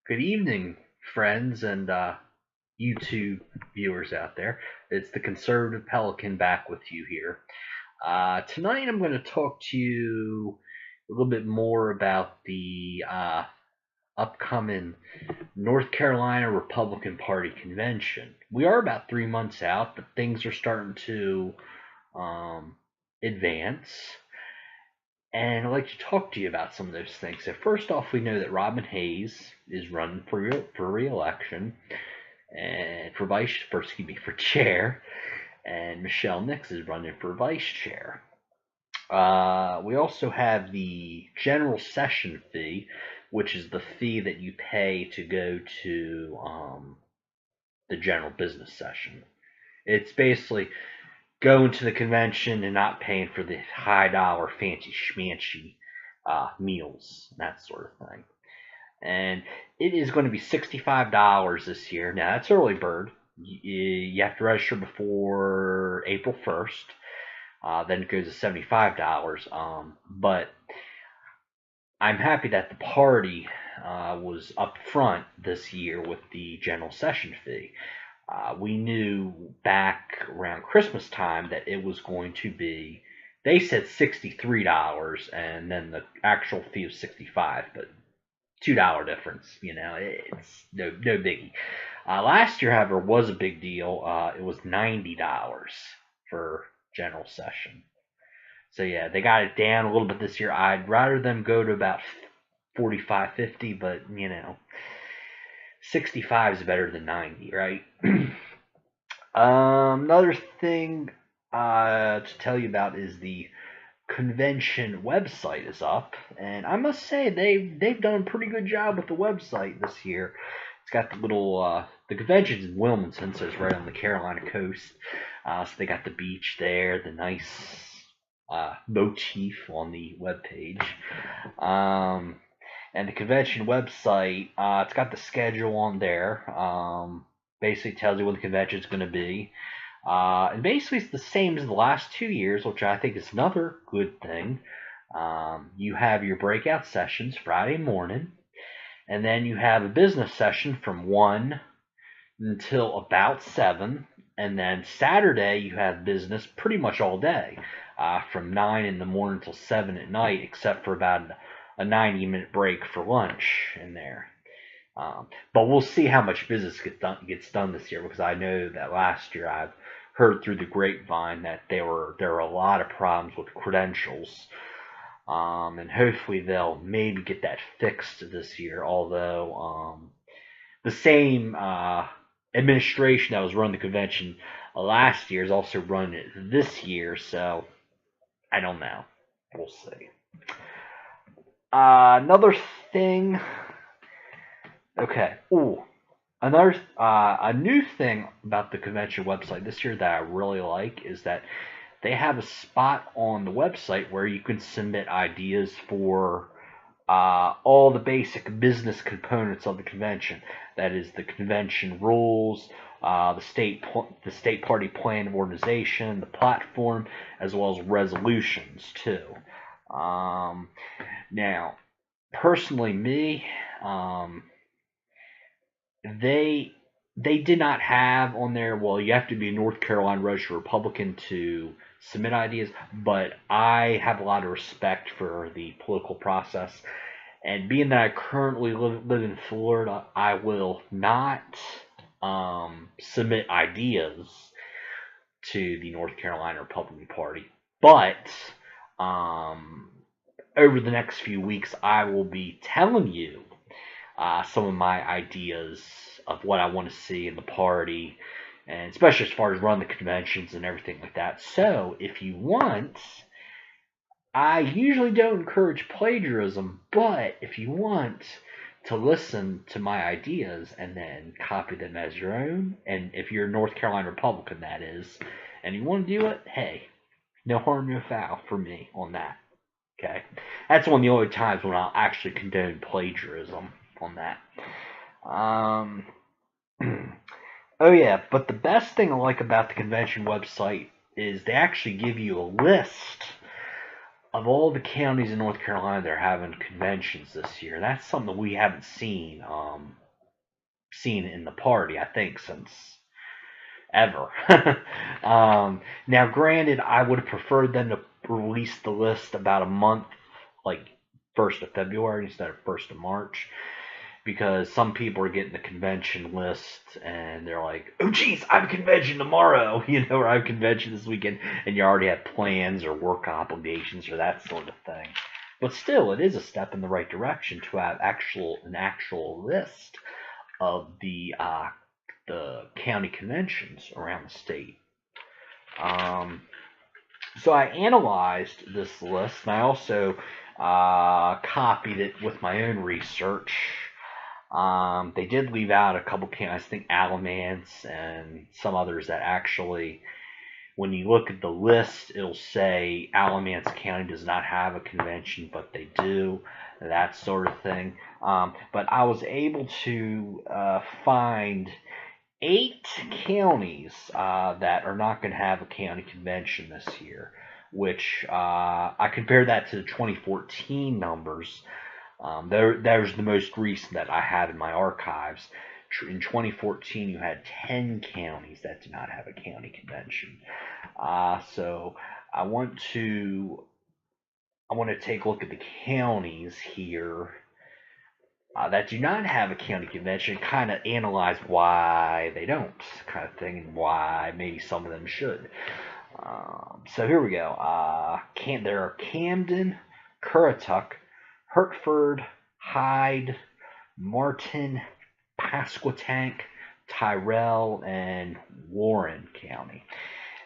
Good evening, friends and YouTube viewers out there. It's the Conservative Pelican back with you here. Tonight I'm going to talk to you a little bit more about the upcoming North Carolina Republican Party convention. We are about 3 months out, but things are starting to um, advance. And I'd like to talk to you about some of those things. So first off, we know that Robin Hayes is running for re-election and for chair, and Michelle Nix is running for vice chair. We also have the general session fee, which is the fee that you pay to go to the general business session. It's basically going to the convention and not paying for the high dollar fancy schmancy meals, that sort of thing. And it is going to be $65 this year. Now that's early bird. You have to register before April 1st. Then it goes to $75. But I'm happy that the party was up front this year with the general session fee. We knew back around Christmas time that it was going to be, they said $63 and then the actual fee was 65, but $2 difference, it's no biggie. Last year, however, was a big deal. It was $90 for general session. So yeah, they got it down a little bit this year. I'd rather them go to about 45, 50, but 65 is better than 90, right? Another thing to tell you about is the convention website is up, and I must say they've done a pretty good job with the website this year. It's got the little the convention's in Wilmington, so it's right on the Carolina coast. So they got the beach there, the nice motif on the webpage. And the convention website, it's got the schedule on there. Basically tells you when the convention is going to be. And basically it's the same as the last 2 years, which I think is another good thing. You have your breakout sessions Friday morning, and then you have a business session from 1 until about 7, and then Saturday you have business pretty much all day, from 9 in the morning until 7 at night, except for about a 90-minute break for lunch in there. But we'll see how much business gets done this year, because I know that last year I've heard through the grapevine that there were a lot of problems with credentials, and hopefully they'll maybe get that fixed this year. Although the same administration that was running the convention last year is also running it this year, so I don't know. We'll see. Another thing. Okay. Ooh. A new thing about the convention website this year that I really like is that they have a spot on the website where you can submit ideas for all the basic business components of the convention. That is the convention rules, the state party plan of organization, the platform, as well as resolutions too. Now, personally, they did not have on there, well, you have to be a North Carolina registered Republican to submit ideas, but I have a lot of respect for the political process. And being that I currently live in Florida, I will not submit ideas to the North Carolina Republican Party. But over the next few weeks, I will be telling you some of my ideas of what I want to see in the party, and especially as far as run the conventions and everything like that. So if you want, I usually don't encourage plagiarism, but if you want to listen to my ideas and then copy them as your own, and if you're a North Carolina Republican, that is, and you want to do it, hey, no harm, no foul for me on that. Okay, that's one of the only times when I'll actually condone plagiarism on that. Oh yeah, but the best thing I like about the convention website is they actually give you a list of all the counties in North Carolina, they're having conventions this year. That's something we haven't seen in the party, I think, since ever. Now, granted, I would have preferred them to release the list about a month, like 1st of February instead of 1st of March, because some people are getting the convention list and they're like, oh, geez, I have a convention tomorrow, or I have a convention this weekend, and you already have plans or work obligations or that sort of thing. But still, it is a step in the right direction to have an actual list of the county conventions around the state. So I analyzed this list, and I also copied it with my own research. They did leave out a couple counties, I think Alamance and some others that actually, when you look at the list, it'll say Alamance County does not have a convention, but they do, that sort of thing. But I was able to find 8 counties that are not going to have a county convention this year, which I compared that to the 2014 numbers. There's the most recent that I have in my archives. In 2014, you had 10 counties that did not have a county convention. So I want to take a look at the counties here that do not have a county convention, kind of analyze why they don't, kind of thing, and why maybe some of them should. So here we go. There are Camden, Currituck, Hertford, Hyde, Martin, Pasquotank, Tyrrell, and Warren County.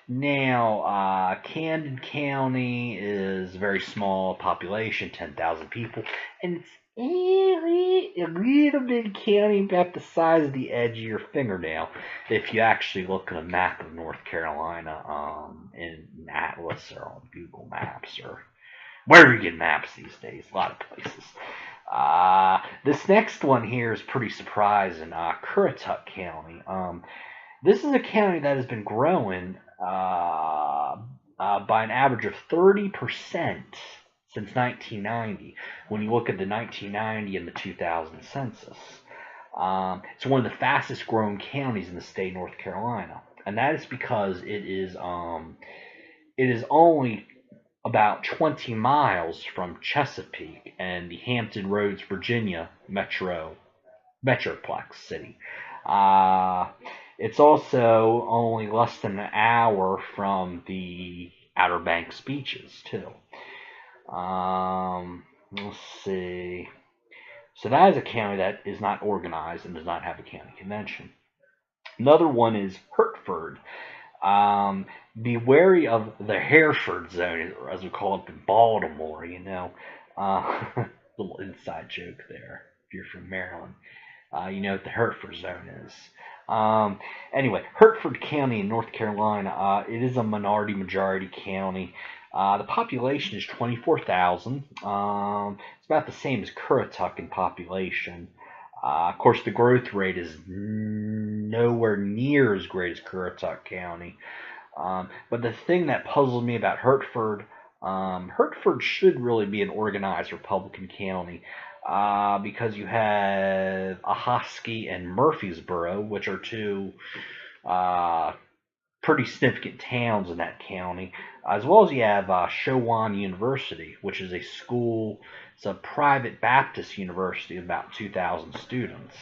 Now, Camden County is a very small population, 10,000 people, and it's a little bit county about the size of the edge of your fingernail if you actually look at a map of North Carolina in Atlas or on Google Maps or wherever you get maps these days, a lot of places. This next one here is pretty surprising. Currituck County. This is a county that has been growing by an average of 30% since 1990. When you look at the 1990 and the 2000 census, it's one of the fastest growing counties in the state of North Carolina, and that is because it is only about 20 miles from Chesapeake and the Hampton Roads, Virginia metroplex city. It's also only less than an hour from the Outer Banks beaches too. Let's see. So that is a county that is not organized and does not have a county convention. Another one is Hertford. Be wary of the Hereford zone, as we call it in Baltimore, little inside joke there, if you're from Maryland. You know what the Hereford zone is. Anyway, Hertford County in North Carolina, it is a majority county. The population is 24,000. It's about the same as Currituck in population. Of course, the growth rate is nowhere near as great as Currituck County. But the thing that puzzled me about Hertford, Hertford should really be an organized Republican county because you have Ahoskie and Murfreesboro, which are two pretty significant towns in that county, as well as you have Chowan University, which is a school. It's a private Baptist university of about 2,000 students.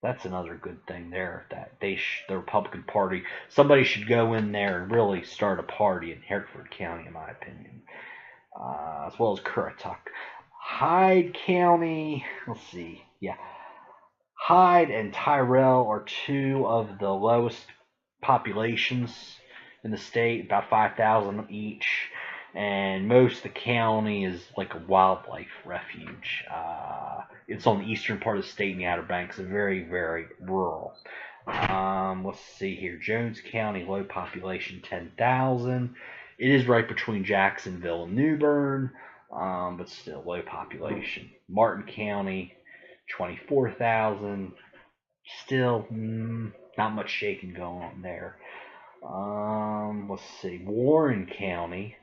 That's another good thing there, that the Republican Party, somebody should go in there and really start a party in Hertford County, in my opinion, as well as Currituck. Hyde County, let's see, yeah, Hyde and Tyrrell are two of the lowest populations in the state, about 5,000 each, and most of the county is like a wildlife refuge. It's on the eastern part of the state in the Outer Banks, very, very rural. Let's see here. Jones County, low population, 10,000. It is right between Jacksonville and New Bern, but still low population. Martin County, 24,000. Still not much shaking going on there. Let's see. Warren County.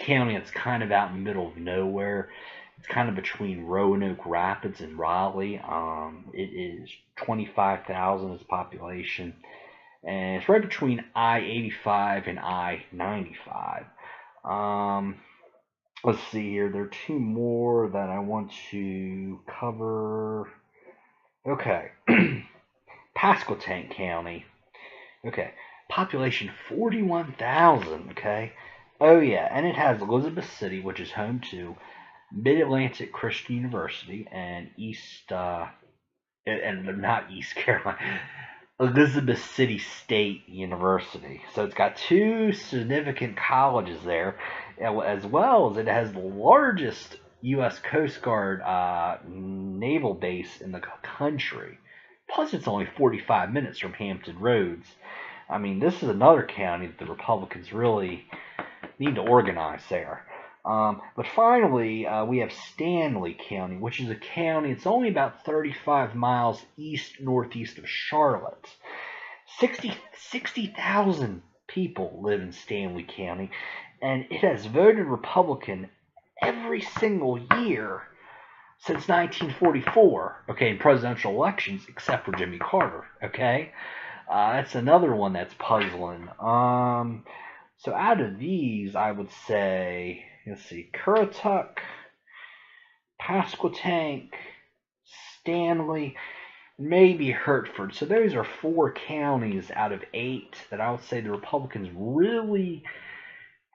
county that's kind of out in the middle of nowhere. It's kind of between Roanoke Rapids and Raleigh. It is 25,000 as population, and it's right between I-85 and I-95. Let's see here. There are two more that I want to cover. Okay. Pasquotank County. Okay. Population 41,000. Okay. Oh, yeah. And it has Elizabeth City, which is home to Mid-Atlantic Christian University and and not East Carolina, Elizabeth City State University. So it's got two significant colleges there, as well as it has the largest U.S. Coast Guard naval base in the country. Plus, it's only 45 minutes from Hampton Roads. I mean, this is another county that the Republicans really need to organize there. But finally, we have Stanley County, which is a county. It's only about 35 miles northeast of Charlotte. 60,000 people live in Stanley County, and it has voted Republican every single year since 1944. Okay, in presidential elections, except for Jimmy Carter. Okay, that's another one that's puzzling. So out of these, I would say, let's see, Currituck, Pasquotank, Stanley, maybe Hertford. So those are 4 counties out of 8 that I would say the Republicans really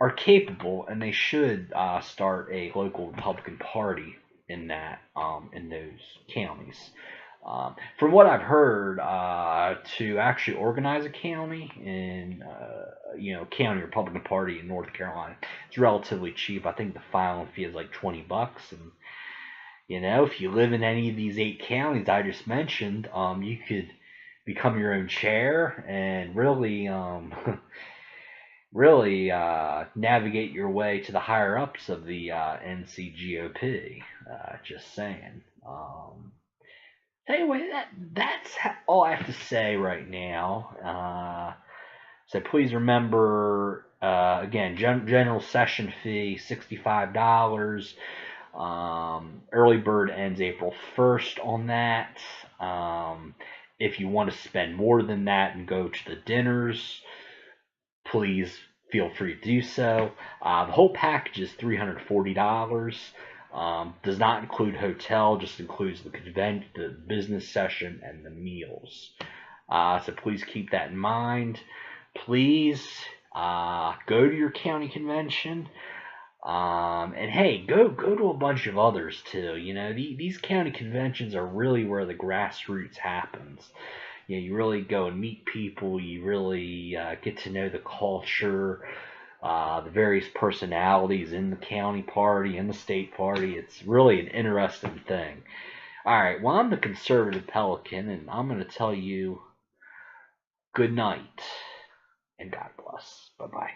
are capable, and they should start a local Republican Party in those counties. From what I've heard, to actually organize a county in, county Republican Party in North Carolina, it's relatively cheap. I think the filing fee is like $20, and if you live in any of these 8 counties I just mentioned, you could become your own chair and really, really navigate your way to the higher ups of the NCGOP. Just saying. Anyway, that's all I have to say right now. So please remember, again, general session fee, $65. Early bird ends April 1st on that. If you want to spend more than that and go to the dinners, please feel free to do so. The whole package is $340. Does not include hotel, just includes the business session, and the meals. So please keep that in mind. Please go to your county convention. And hey, go to a bunch of others too. These county conventions are really where the grassroots happens. You really go and meet people. You really get to know the culture. The various personalities in the county party and the state party. It's really an interesting thing. Alright, well, I'm the conservative Pelican, and I'm going to tell you good night, and God bless. Bye-bye.